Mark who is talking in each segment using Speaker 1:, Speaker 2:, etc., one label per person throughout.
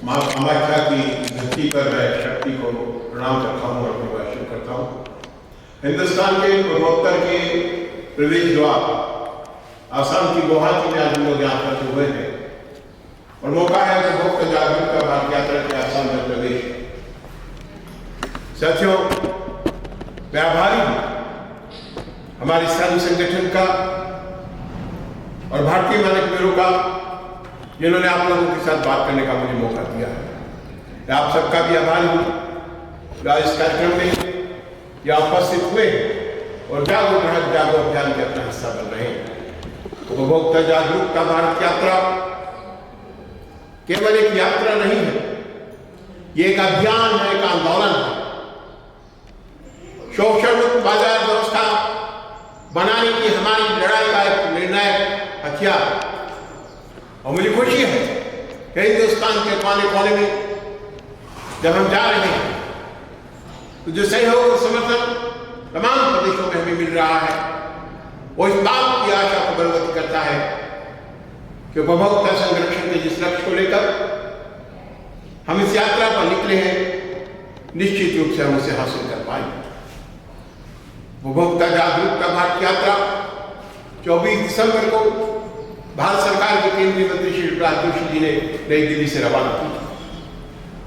Speaker 1: माँ कामाख्या की धरती पर मैं शक्ति को प्रणाम करता हूँ और अभिवादन करता हूँ। हिंदुस्तान के पूर्वोत्तर के प्रवेश द्वार आसाम की गुवाहाटी में आज हम लोग यहाँ पर हुए हैं और मौका है कि भक्त जागरूकता भारत यात्रा के आसाम में प्रवेश। साथियों, मैं आभारी हूँ हमारे स्थानीय संगठन का और भारतीय मानक ब्यूरो का, जिन्होंने आप लोगों के साथ बात करने का मुझे मौका दिया है। मैं आप सबका भी आभारी हूँ जो इस कार्यक्रम में या उपस्थित हुए और जागो ग्राहक जागो अभियान के अपना हिस्सा बन रहे हैं। उपभोक्ता जागरूकता भारत यात्रा केवल एक यात्रा नहीं है, ये एक अभियान है, एक आंदोलन है। शोषण मुक्त बाजार व्यवस्था बनाने की हमारी लड़ाई का एक निर्णायक हथियार। और मुझे खुशी है कि हिंदुस्तान के कोने कोने में जब हम जा रहे हैं तो जो सहयोग और समर्थन तमाम प्रदेशों में हमें मिल रहा है, वो इस बात की आशा को बलवती करता है कि उपभोक्ता संरक्षण के जिस लक्ष्य को लेकर हम इस यात्रा पर निकले हैं, निश्चित रूप से हम उसे हासिल कर पाएंगे। उपभोक्ता जागरूकता भारत यात्रा 24 दिसंबर को भारत सरकार के केंद्रीय मंत्री श्री प्रहलाद जोशी जी ने नई दिल्ली से रवाना की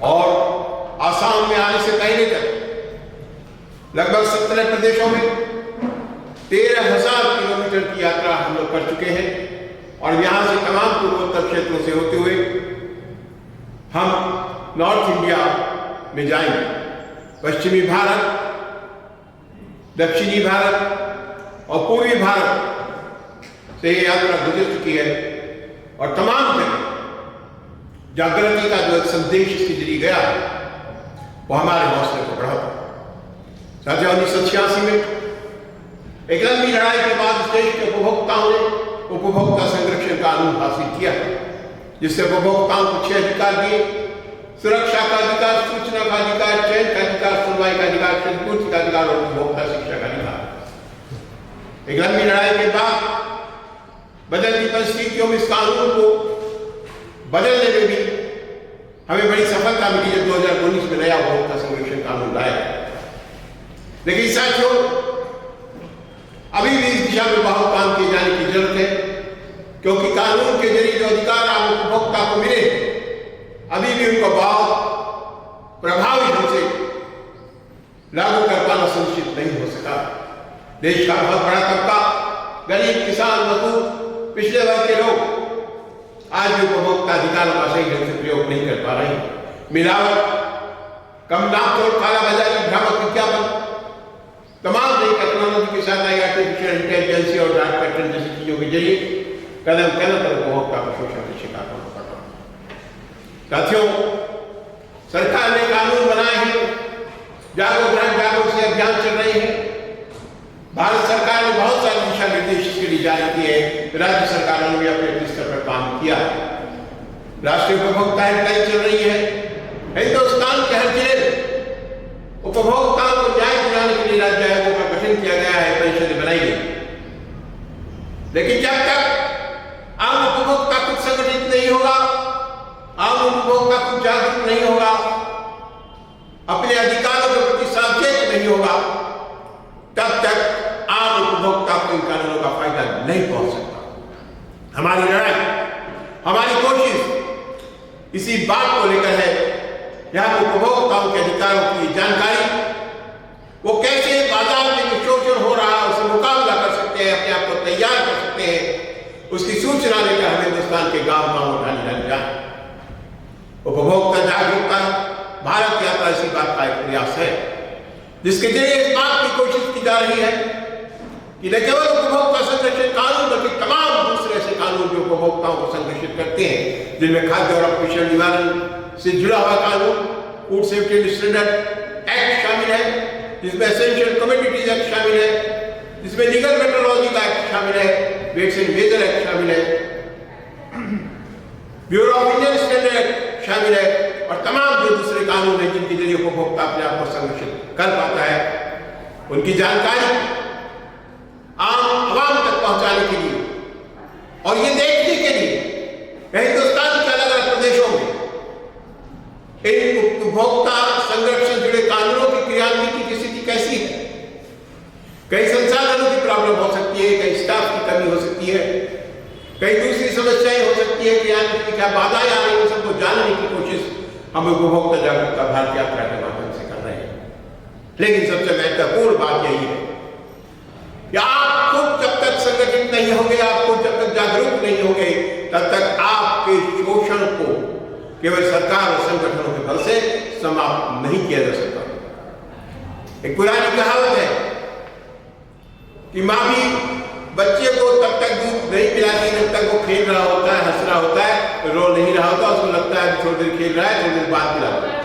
Speaker 1: और आसाम में आने से पहले तक लगभग 17 प्रदेशों में 13,000 किलोमीटर की यात्रा हम लोग कर चुके हैं और यहां से तमाम पूर्वोत्तर क्षेत्रों से होते हुए हम नॉर्थ इंडिया में जाएंगे। पश्चिमी भारत, दक्षिणी भारत और पूर्वी भारत से ये यात्रा गुजर चुकी है और तमाम जगह जागृति का जो संदेश इसके जरिए गया वो हमारे हौसले को बढ़ाता। साथियों, 1986 में एक लंबी लड़ाई के बाद इस देश के उपभोक्ताओं ने उपभोक्ता संरक्षण कानून हासिल किया, जिससे उपभोक्ताओं को 6 अधिकार दिए: सुरक्षा का अधिकार, सूचना का अधिकार, चयन का अधिकार, सुनवाई का अधिकार, क्षतिपूर्ति का अधिकार और उपभोक्ता शिक्षा का अधिकार। एक लंबी लड़ाई के बाद बदलती परिस्थितियों में इस कानून को बदलने में भी हमें बड़ी सफलता मिली जब 2019 में नया उपभोक्ता संरक्षण कानून लाया। लेकिन साथियों, अभी भी इस दिशा में बहुत काम किए जाने की जरूरत है, क्योंकि कानून के जरिए जो अधिकार आप उपभोक्ता को मिले अभी भी उनको बहुत प्रभावी ढंग से लागू कर पाना सुनिश्चित नहीं हो सका। देश का बहुत बड़ा तबका, गरीब, किसान, मजदूर, पिछड़े वर्ग के लोग आज भी उपभोक्ता अधिकारों का सही ढंग से प्रयोग नहीं कर पा रहे हैं। मिलावट, कम नापतोल, कालाबाजारी, भ्रामक विज्ञापन, तमाम नई टेक्नोलॉजी के साथ आई आर्टिफिशियल इंटेलिजेंस और डार्क पैटर्न जैसी चीजों के जरिए कदम कदम पर उपभोक्ता को शोषण का शिकार होना पड़ रहा है। साथियों, सरकार ने कानून बनाए हैं, जागो ग्राहक जागो से अभियान चल रहे हैं। भारत सरकार ने बहुत सारे दिशा निर्देश इसके लिए जारी किए हैं, राज्य सरकारों ने भी अपने स्तर पर काम किया है। राष्ट्रीय उपभोक्ता हेल्पलाइन चल रही है। हिंदुस्तान के हर जिले में उपभोक्ताओं को न्याय दिलाने के लिए राज्य आयोगों का गठन किया गया है, परिषदें बनाई गई। लेकिन जब तक आम उपभोक्ता कुछ संगठित नहीं होगा, आम उपभोक्ता कुछ जागरूक नहीं होगा, अपने अधिकारों के प्रति सचेत नहीं होगा, तब तक आम उपभोक्ता को इन कानूनों का फायदा नहीं पहुंच सकता। हमारी लड़ाई, हमारी कोशिश इसी बात को लेकर है कि हम उपभोक्ताओं के अधिकारों की जानकारी, वो कैसे बाजार में जो शोषण हो रहा है उससे मुकाबला कर सकते हैं, अपने आप को तैयार कर सकते हैं, उसकी सूचना लेकर हम हिंदुस्तान के गांव उठाने जाए। उपभोक्ता जागरूकता भारत यात्रा इसी बात का एक प्रयास है, जिसके जरिए इस बात की कोशिश की जा रही है कि न केवल उपभोक्ता संरक्षण कानून बल्कि तमाम दूसरे ऐसे कानून जो उपभोक्ताओं को संरक्षित करते हैं, जिनमें खाद्य और अपोषण निवारण से जुड़ा हुआ कानून, food safety and standard act शामिल है, जिसमें एसेंशियल कमोडिटीज एक्ट शामिल है, जिसमें लीगल मेट्रोलॉजी का एक्ट शामिल है, वेट्स एंड मेजर एक्ट शामिल है, bureau of Indian standard act शामिल है और तमाम जो दूसरे कानून हैं जिनके जरिए उपभोक्ता अपने आप को संरक्षित कर पाता है, उनकी जानकारी आम आवाम तक पहुंचाने के लिए और ये देखने के लिए हिंदुस्तान के अलग अलग प्रदेशों में इन उपभोक्ता संरक्षण जुड़े कानूनों की क्रियान्वित की स्थिति कैसी है? कई संसाधनों की प्रॉब्लम हो सकती है, कई स्टाफ की कमी हो सकती है, कई दूसरी समस्याएं हो सकती है, क्रियान्वित की क्या बाधाएं आ रही हैं, सबको जानने की कोशिश हम उपभोक्ता जागरूकता भारत यात्रा के माध्यम से कर रहे हैं। लेकिन सबसे महत्वपूर्ण बात यही है कि आप खुद जब तक संगठित नहीं होंगे, आप खुद जब तक जागरूक नहीं होंगे, तब तक आपके शोषण को केवल सरकार और संगठनों के बल से समाप्त नहीं किया जा सकता। एक पुरानी कहावत है कि माँ भी बच्चे को तब तक दूध नहीं पिलाती जब तक वो खेल रहा होता है, हंस रहा होता है, रो नहीं रहा होता, उसको लगता है थोड़ी देर खेल रहा है, थोड़ी देर बाद पिलाता है।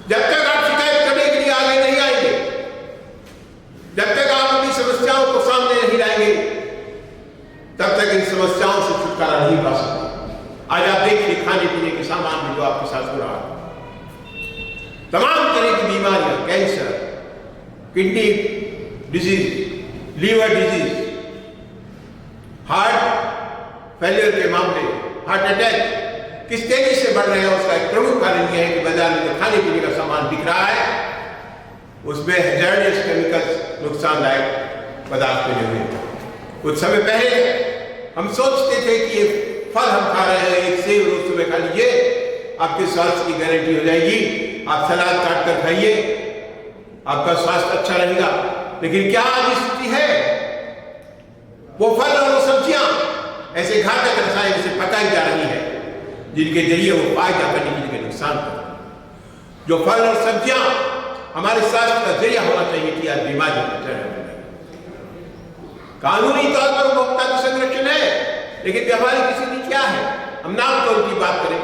Speaker 1: जब तक आप शिकायत करने के लिए आगे नहीं आएंगे, जब तक आप अपनी समस्याओं को सामने नहीं लाएंगे, तब तक इन समस्याओं से छुटकारा नहीं पा सकते। आज आप देखिए खाने पीने के सामान में जो आपके साथ हो रहा है, तमाम तरह की बीमारियां, cancer, kidney disease, liver disease, heart failure के मामले, हार्ट अटैक किस तेजी से बढ़ रहे हैं, उसका एक प्रमुख कारण यह है कि बाजार में जो खाने पीने का सामान दिख रहा है उसमें हैजार्डियस केमिकल्स, नुकसानदायक पदार्थ मिले हुए हैं। कुछ समय पहले हम सोचते थे कि ये फल हम खा रहे हैं, एक सेब रोज सुबह खा लीजिए, आपके स्वास्थ्य की गारंटी हो जाएगी, आप सलाद काट कर खाइए, आपका स्वास्थ्य अच्छा रहेगा। लेकिन क्या आज स्थिति है? वो फल और वो सब्जियां ऐसे घातक रसायन से पकाई जा रही है जिनके जरिए वो फायदा करने की जगह नुकसान कर। जो फल और सब्जियां हमारे स्वास्थ्य का जरिया होना चाहिए कि आज बीमारियों का जड़ है। कानूनी तौर पर उपभोक्ता का संरक्षण है, लेकिन व्यावहारिक स्थिति क्या है? हम नाम तौल की बात करें,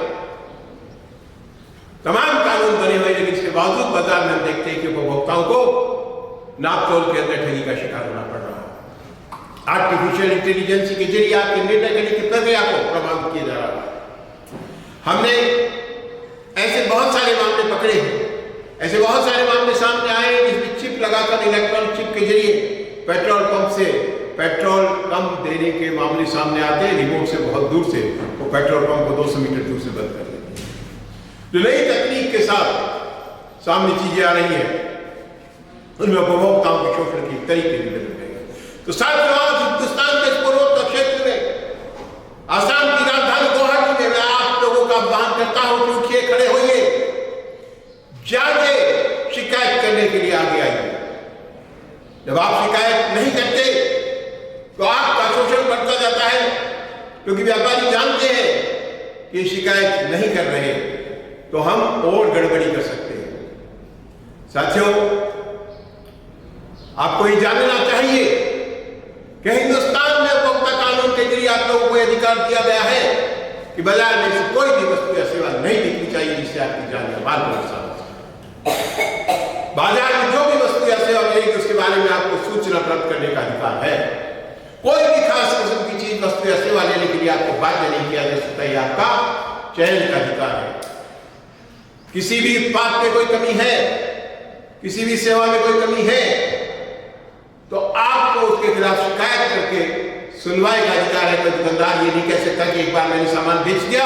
Speaker 1: तमाम कानून बने हुए, लेकिन इसके बावजूद बाजार में हम देखते हैं कि उपभोक्ताओं को नाप तोल के अंदर ठगी का शिकार होना पड़ रहा है। आर्टिफिशियल इंटेलिजेंस के जरिए आपके निर्णय करने की प्रक्रिया को प्रभावित किया जा रहा है। हमने ऐसे बहुत सारे मामले पकड़े हैं, ऐसे बहुत सारे मामले सामने आए हैं जिसमें चिप लगाकर, इलेक्ट्रॉनिक चिप के जरिए पेट्रोल पंप से पेट्रोल कम देने के मामले सामने आते हैं। रिमोट से बहुत दूर से वो पेट्रोल पंप को 200 मीटर दूर से बंद कर देते हैं। जो नई तकनीक के साथ सामने चीजें आ रही है उनमें उपभोक्ताओं के शोषण के तरीके भी बदल गए। तो साथियों, आज हिंदुस्तान के पूर्वोत्तर क्षेत्र में, आसाम की राजधानी गुवाहाटी में मैं आप लोगों का आह्वान करता हूं कि उठिए, खड़े होइए, जाके शिकायत करने के लिए आगे आइए। जब आप शिकायत नहीं करते तो आपका शोषण बढ़ता जाता है, क्योंकि व्यापारी जानते हैं कि शिकायत नहीं कर रहे तो हम और गड़बड़ी कर सकते हैं। साथियों, आपको ये जानना चाहिए कि हिंदुस्तान में उपभोक्ता कानून के जरिए आप लोगों को अधिकार दिया गया है कि बाजार में से कोई भी वस्तु या सेवा नहीं बिकनी चाहिए जिससे आपकी जान या माल को नुकसान हो सके। बाजार में जो भी वस्तु या सेवा मिलेगी उसके बारे में आपको सूचना प्राप्त करने का अधिकार है। कोई भी खास किस्म की चीज, वस्तु या सेवा लेने के लिए आपको बाध्य नहीं किया जा सकता, यह आपका चयन का अधिकार है। किसी भी उत्पाद में कोई कमी है, किसी भी सेवा में कोई कमी है, तो आपको उसके खिलाफ शिकायत करके सुनवाई का अधिकार है। कोई दुकानदार ये नहीं कह सकता कि एक बार मैंने सामान बेच दिया,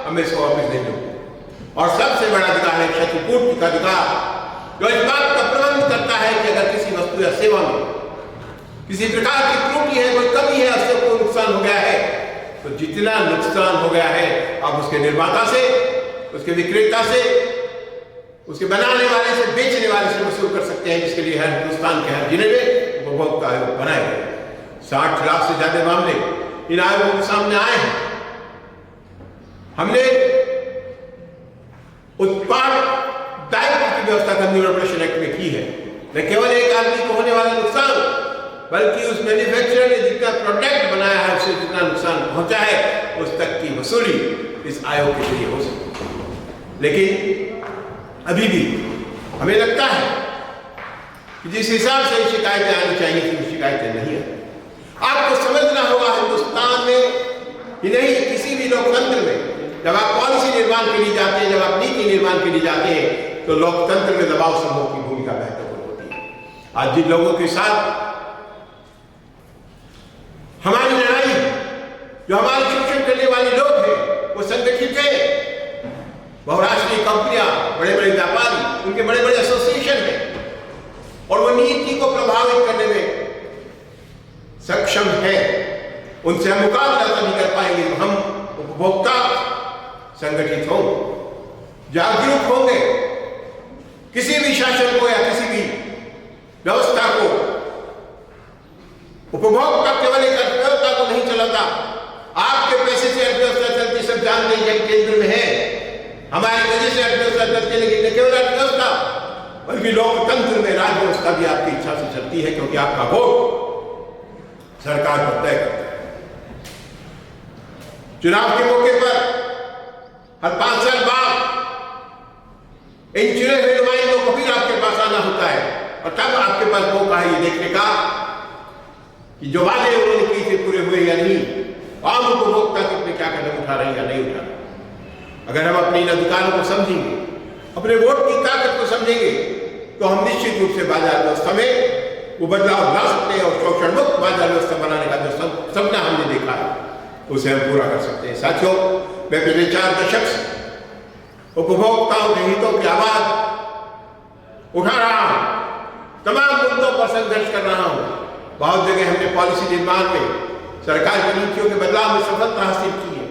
Speaker 1: अब मैं इसको वापस नहीं दूंगा। और सबसे बड़ा अधिकार है क्षतिपूर्ति का अधिकार, जो इस बात का प्रबंध करता है कि अगर किसी वस्तु या सेवा में किसी प्रकार की त्रुटि है, कोई कमी है, उससे कोई नुकसान हो गया है, तो जितना नुकसान हो गया है आप उसके निर्माता से, उसके विक्रेता से, उसके बनाने वाले से, बेचने वाले से वसूल कर सकते हैं, जिसके लिए हर हिंदुस्तान के हर जिले में उपभोक्ता आयोग बनाए गए। 60 लाख से ज्यादा मामले इन आयोगों के सामने आए हैं। हमने उत्पाद दायित्व की व्यवस्था कंज्यूमर प्रोटेक्शन एक्ट में की है, न केवल एक आदमी को होने वाला नुकसान, बल्कि उस मैन्युफैक्चरर ने जितना प्रोडक्ट बनाया है उससे जितना नुकसान पहुंचा है उस तक की वसूली इस आयोग के जरिए हो सकती है। लेकिन अभी भी हमें लगता है कि जिस हिसाब से शिकायतें आनी चाहिए थी, शिकायतें नहीं है। आपको समझना होगा, हिंदुस्तान में ही नहीं, किसी भी लोकतंत्र में जब आप पॉलिसी निर्माण के लिए जाते हैं, जब आप नीति निर्माण के लिए जाते हैं, तो लोकतंत्र में दबाव समूह की भूमिका महत्वपूर्ण होती है। आज जिन लोगों के साथ हमारी लड़ाई, जो हमारे शोषण करने वाले लोग हैं, वो संगठित है, बहुराष्ट्रीय कंपनियां, बड़े बड़े व्यापारी, उनके बड़े बड़े एसोसिएशन हैं और वो नीति को प्रभावित करने में सक्षम है। उनसे हम मुकाबला तभी कर पाएंगे जब हम उपभोक्ता संगठित हों, जागरूक होंगे। किसी भी शासन को या किसी भी व्यवस्था को उपभोक्ता केवल एक अर्थव्यवस्था को नहीं चलाता। आपके पैसे से अर्थव्यवस्था चलती, सब जानते हैं केंद्र में है। हमारी वजह से अर्थव्यवस्था चलती, लेकिन न केवल अर्थव्यवस्था बल्कि लोकतंत्र में राज व्यवस्था भी आपकी इच्छा से चलती है, क्योंकि आपका वोट सरकार को तय करता है। चुनाव के मौके पर हर 5 साल बाद इन चुने हुए नुमाइंदों को फिर आपके पास आना होता है और तब आपके पास मौका है ये देखने का कि जो वादे उन्होंने किए थे पूरे हुए या नहीं, आम उपभोक्ता के लिए क्या कदम उठा रहे हैं या नहीं उठा रहे। अगर हम अपने इन अधिकारों को समझेंगे, अपने वोट की ताकत को समझेंगे, तो हम निश्चित रूप से बाजार व्यवस्था में वो बदलाव ला सकते हैं और शोषण मुक्त बाजार व्यवस्था बनाने का जो सपना हमने देखा है उसे हम पूरा कर सकते हैं। साथियों, मैं पिछले 4 दशक से उपभोक्ताओं के हितों की आवाज उठा रहा हूं, तमाम मुद्दों पर संघर्ष कर रहा हूं। बहुत जगह हमने पॉलिसी निर्माण में सरकार की नीतियों के बदलाव में सफलता हासिल की है,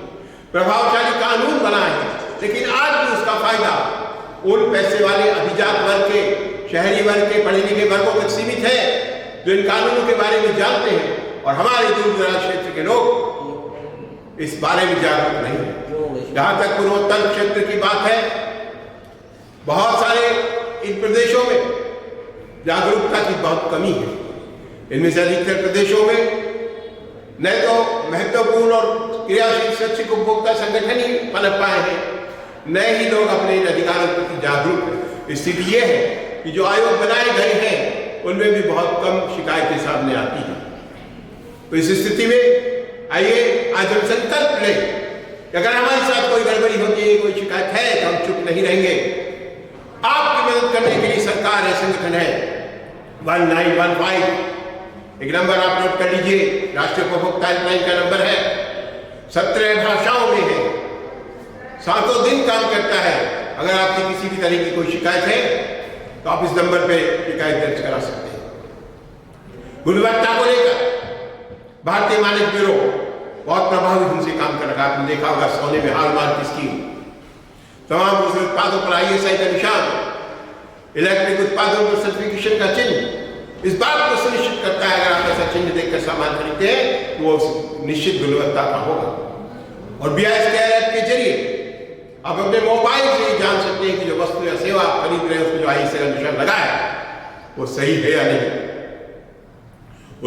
Speaker 1: प्रभावशाली कानून बनाए हैं, लेकिन आज भी उसका फायदा उन पैसे वाले अभिजात वर्ग के, शहरी वर्ग के, पढ़े लिखे वर्गों तक सीमित है जो इन कानूनों के बारे में जानते हैं, और हमारे दूर दराज क्षेत्र के लोग इस बारे में जागरूक नहीं है। जहां तक पूर्वोत्तर क्षेत्र की बात है, बहुत सारे इन प्रदेशों में जागरूकता की बहुत कमी है। इनमें से अधिकतर प्रदेशों में न तो महत्वपूर्ण और क्रियाशील स्वैच्छिक उपभोक्ता संगठन ही पनप पाए हैं, न ही लोग अपने अधिकारों के प्रति जागरूक हैं। स्थिति यह है कि जो आयोग बनाए गए हैं उनमें भी बहुत कम शिकायतें सामने आती हैं। तो इस स्थिति में आइए आज हम संकल्प लें कि अगर हमारे साथ कोई गड़बड़ी होती है, कोई शिकायत है, तो हम चुप नहीं रहेंगे। आपकी मदद करने के लिए सरकार है, संगठन है 1915, एक नंबर आप नोट कर लीजिए, राष्ट्रीय उपभोक्ता हेल्पलाइन का नंबर है, 17 भाषाओं में है, 7 दिन काम करता है। अगर आपकी किसी भी तरह की कोई शिकायत है तो आप इस नंबर पे शिकायत दर्ज करा सकते हैं। गुणवत्ता को लेकर भारतीय मानक ब्यूरो बहुत प्रभावी ढंग से काम कर रहा है। आपने देखा होगा सोने में हॉलमार्क की स्कीम, तमाम दूसरे उत्पादों पर ISI का निशान, इलेक्ट्रिक उत्पादों पर सर्टिफिकेशन का चिन्ह इस बात को सुनिश्चित करता है अगर आप ऐसा चिन्ह देखकर सामान खरीदते हैं वो निश्चित गुणवत्ता का होगा। और BIS ऐप के जरिए आप अपने मोबाइल से ही जान सकते हैं कि जो वस्तु या सेवा आप खरीद रहे हैं उसमें जो ISI का निशान लगा है वो सही है या नहीं।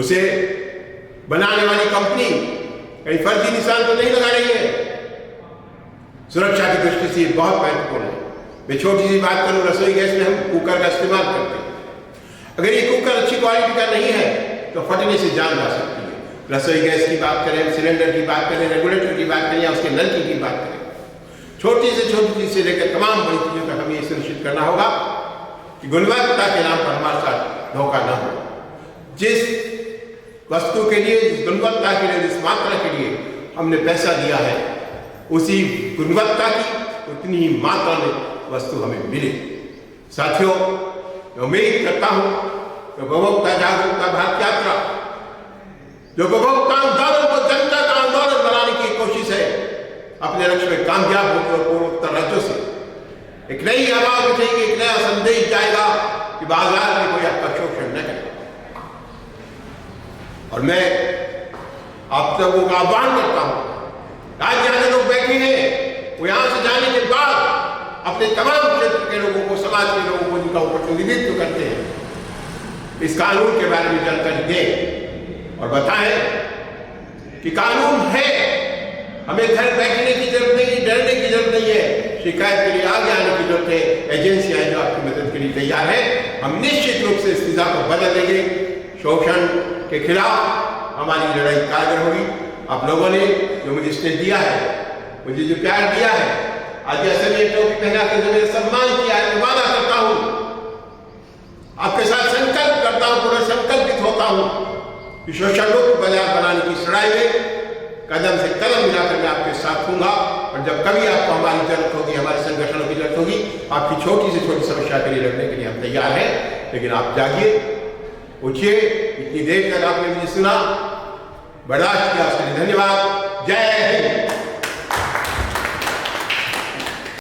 Speaker 1: उसे बनाने वाली कंपनी कहीं फर्जी निशान तो नहीं लगा रही है। सुरक्षा की दृष्टि से बहुत महत्वपूर्ण है। मैं छोटी सी बात करूं, रसोई गैस में हम कुकर का इस्तेमाल करते हैं। अगर ये कुकर अच्छी क्वालिटी का नहीं है तो फटने से जान जा सकती है। रसोई गैस की बात करें, सिलेंडर की बात करें, रेगुलेटर की बात करें या उसके नलकी की बात करें, छोटी से छोटी चीज से लेकर तमाम बड़ी चीजों तक हमें सुनिश्चित करना होगा कि गुणवत्ता के नाम पर हमारे साथ धोखा न हो। जिस वस्तु के लिए, जिस गुणवत्ता के लिए, जिस मात्रा के लिए हमने पैसा दिया है उसी गुणवत्ता की उतनी ही मात्रा में वस्तु हमें मिले। साथियों, मैं उम्मीद करता हूं कि उपभोक्ता जागरूकता भारत यात्रा जो उपभोक्ता आंदोलन को जनता का आंदोलन बनाने की कोशिश है अपने लक्ष्य में कामयाब होगी और पूर्वोत्तर राज्यों से एक नई आवाज उठेगी, एक नया संदेश जाएगा कि बाजार में कोई आपका शोषण न करे। और मैं आप सबों का आह्वान करता हूं, आज जहां लोग बैठे हैं वो यहां से जाने के बाद अपने तमाम क्षेत्र के लोगों को, समाज के लोगों को जिनका प्रतिनिधित्व करते हैं, इस कानून के बारे में जानकारी दें और बताएं कि कानून है। हमें घर बैठने की जरूरत नहीं, डरने की जरूरत नहीं है, शिकायत के लिए आगे आने की जरूरत है। एजेंसियां जो आपकी मदद के लिए तैयार है। हम निश्चित रूप से इस निज़ाम को बदल देंगे। शोषण के खिलाफ हमारी लड़ाई कारगर होगी। आप लोगों ने जो मुझे स्टेज दिया है, मुझे जो प्यार दिया है, आज ऐसे में टोपी पहना कर जो मेरा सम्मान किया है, मैं वादा करता हूं, आपके साथ संकल्प करता हूं, पूरा संकल्पित होता हूं कि शोषण मुक्त बाजार बनाने की लड़ाई में कदम से कदम मिलाकर मैं आपके साथ हूँगा। और जब कभी आपको हमारी जरूरत होगी, हमारे संगठनों की जरूरत होगी, आपकी छोटी से छोटी समस्या के लिए लड़ने के लिए हम तैयार हैं। लेकिन आप जागिए, उठिए। इतनी देर तक आपने मुझे सुना, बर्दाश्त किया, उसके लिए धन्यवाद।